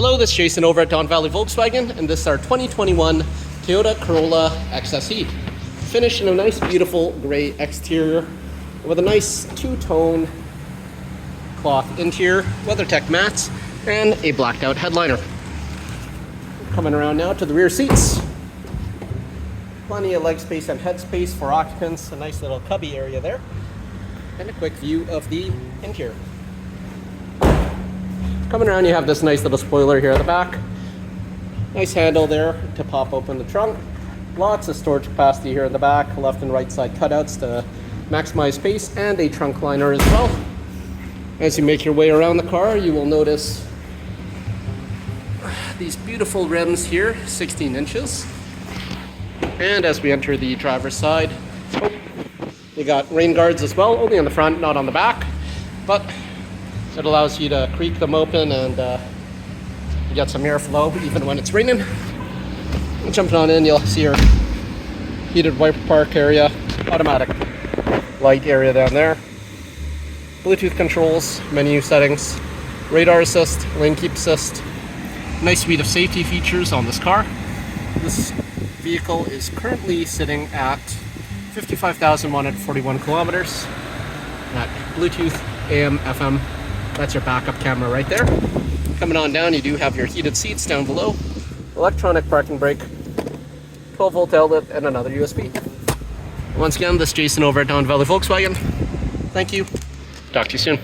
Hello, this is Jason over at Valley Volkswagen, and this is our 2021 Toyota Corolla XSE. Finished in a nice, beautiful gray exterior with a nice two-tone cloth interior, WeatherTech mats, and a blacked out headliner. Coming around now to the rear seats. Plenty of leg space and head space for occupants, a nice little cubby area there, and a quick view of the interior. Coming around, you have this nice little spoiler here at the back. Nice handle there to pop open the trunk. Lots of storage capacity here in the back, left and right side cutouts to maximize space, and a trunk liner as well. As you make your way around the car, you will notice these beautiful rims here, 16 inches. And as we enter the driver's side, you got rain guards as well, only on the front, not on the back. But it allows you to creak them open and get some airflow even when it's raining. Jumping on in, you'll see your heated wiper park area, automatic light area down there, Bluetooth controls, menu settings, radar assist, lane keep assist. Nice suite of safety features on this car. This vehicle is currently sitting at 55,141 kilometers at Bluetooth, AM, FM. That's your backup camera right there. Coming on down, you do have your heated seats down below, electronic parking brake, 12-volt outlet, and another USB. Once again, this is Jason over at Valley Volkswagen. Thank you. Talk to you soon.